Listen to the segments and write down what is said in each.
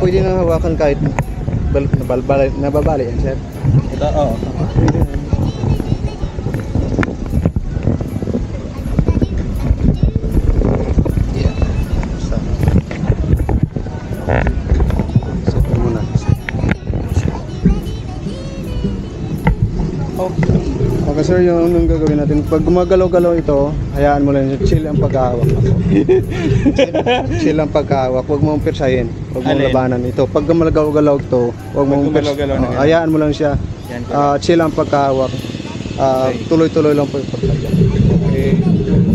pwede nang hawakan kahit nababali yan, sir. Ito, oo. Yeah. Set muna. Okay sir, yung anong gagawin natin, pag gumagalaw-galaw ito, hayaan mo lang, chill ang pagkahawak. Chill ang pagkahawak, huwag mong pirsahin, huwag mong labanan ito. Pag gumagalaw-galaw ito, huwag mong hayaan mo lang siya. Chill ang pagkahawak. Tuloy-tuloy lang po yung pagkahawak. Okay.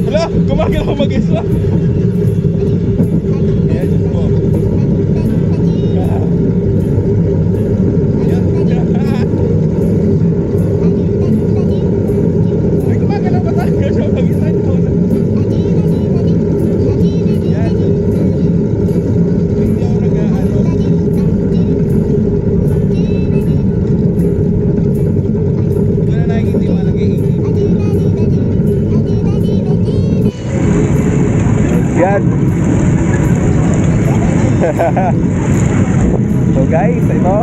Hala, gumagalaw mag-isa. Ayan, Diyos mo. Ay, gumagalaw ba talaga siya mag-isa? Yan. Hindi ako nag-ano. Ito na nakikita yung mga nag-iisip. Yan. So guys, ito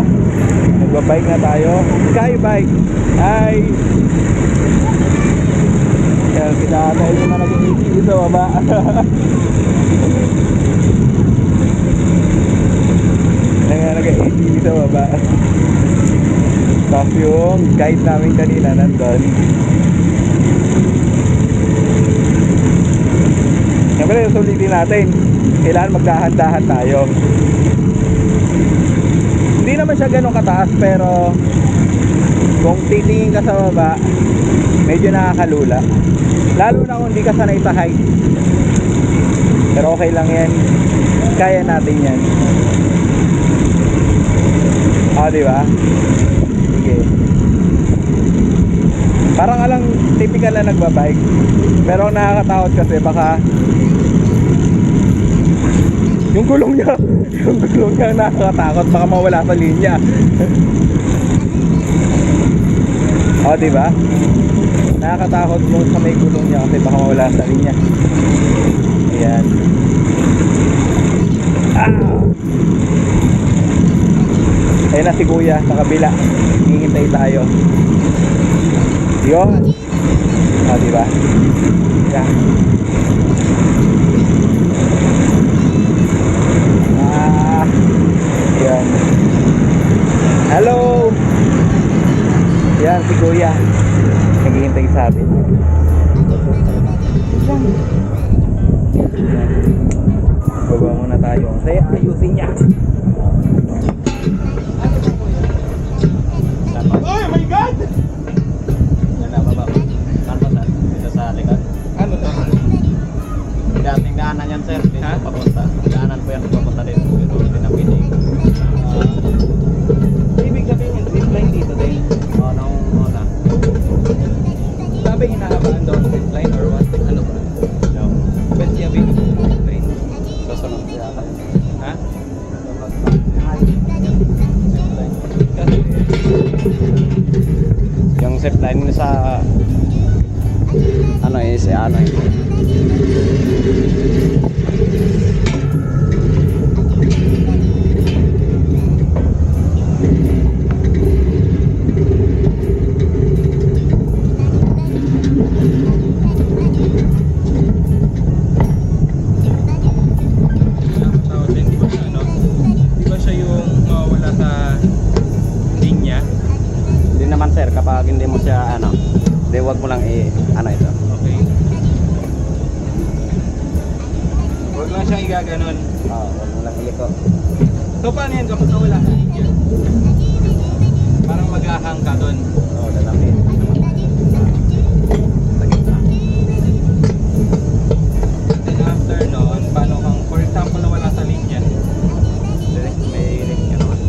nagbabike na tayo. Skybike. Hi. Yan, kita tayo yung mga nag-iisip sa baba. Yan, nag-iisip sa baba. Tapos yung guide namin kanina nandun. Siyempre, sulitin natin. Kailangan magdahan-dahan tayo. Hindi naman siya ganun kataas, pero kung titingin ka sa baba, medyo nakakalula. Lalo na kung hindi ka sanay sa height. Pero okay lang yan. Kaya natin yan. Diba? Sige. Parang alang typical na nagbabike. Pero ang nakakatakot kasi baka yung gulong niya nakakatakot, baka mawala sa linya. Diba? Nakakatakot mo sa may gulong niya kasi baka mawala sa linya. Ayan. Ayun na si kuya sa kabila. Hihintay tayo. Yun. Diba? Yan. Yan. Hello. Yan si kuya. Naghihintay sa atin. Baba muna tayo. Kasi ayusin niya. Oh my God! Yan na baba. Saan? Dito sa likod. Ano to? Dating daanan yan sir. Dito papunta. Daanan po yan papunta dito. Dito pinapinig. Ibig sabihin yung zipline dito din? Nung una. Sabi hinahabaan daw ng zipline or what? Ano ba? No. Ba't siya binigyan ng zipline? Susunod yata. Ha? Kasi yung zipline sa ano is ano sir, kapag hindi mo siya ano, di wag mo lang ano ito. Okay. Wag lang siyang igaganon. Wag mo lang iliko. So paano yan kapag nawala sa linya? Parang maghahang ka doon. Lalapit. Then after noon, paano kang, for example, nawala sa linya? May link nyo naman.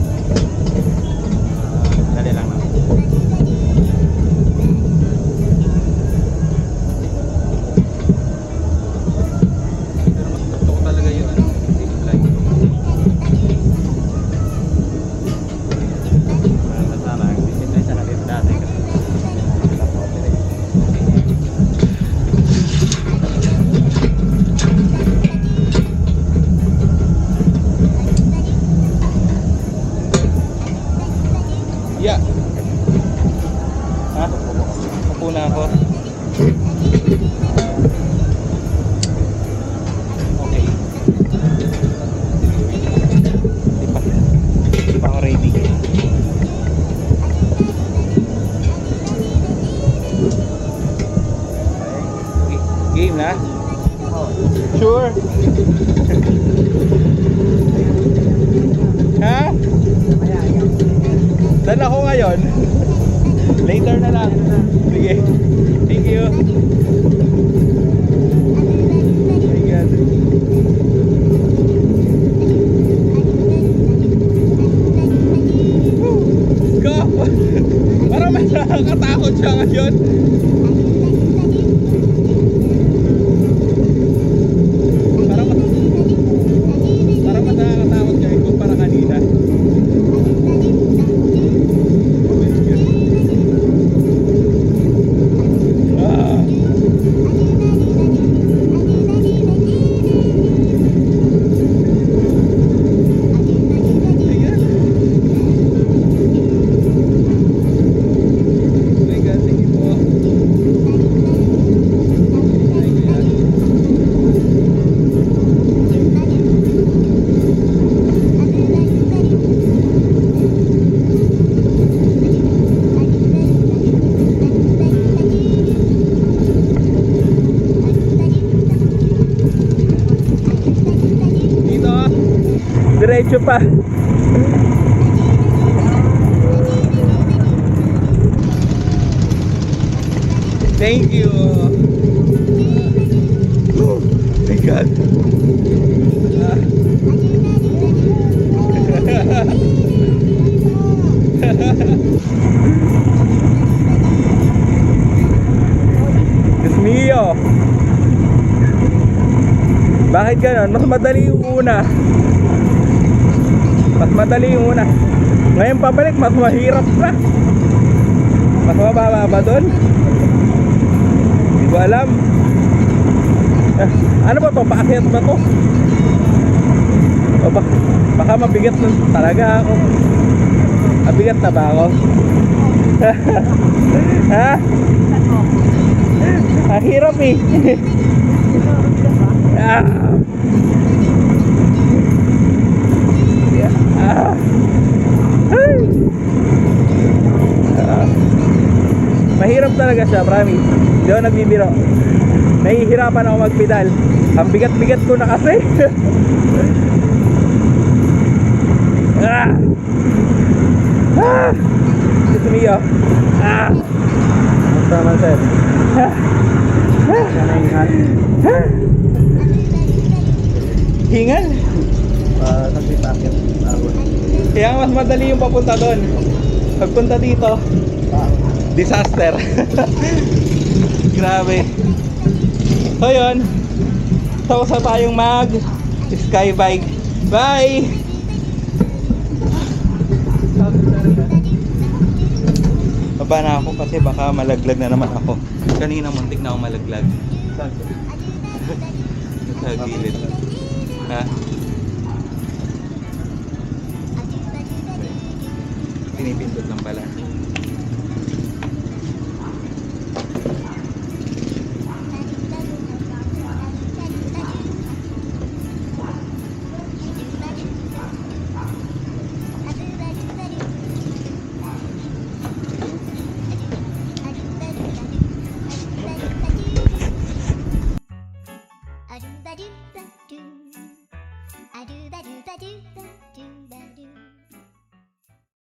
Dali lang naman. Sana, dito na dito dati. Upo na ako. Okay. Hindi pa ako ready. Okay. Game na? Sure? Ha? Dala ko ngayon. Later na lang. Sige. Thank you. My God. Go! Parang may nakakatakot siya ngayon. Parang mas nakakatakot siya kumpara kanina. Diretso pa. Thank you. Oh my God. Diyos mio. Bakit ganon? Mas madali yung una. Mas madali yung una. Ngayon pabalik, mas mahirap na. Mas mababa ba doon? Hindi ko alam. Ano ba to? Paakyat ba to? O baka mabigat na talaga ako. Mabigat na ba ako? Ha? Ang hirap eh. Mahirap talaga siya, promise. Hindi ako nagbibiro. Nahihirapan ako magpedal. Ang bigat-bigat ko na kasi. Gusto niyo. Tama sir. Hingal? Nagpitakit. Kaya mas madali yung papunta doon. Pagpunta dito, disaster. Grabe. So yun, tapos na tayong mag skybike. Bye! Baba na ako kasi baka malaglag na naman ako. Kanina muntik na ako malaglag. Sa gilid. Ha? Pinipindot lang.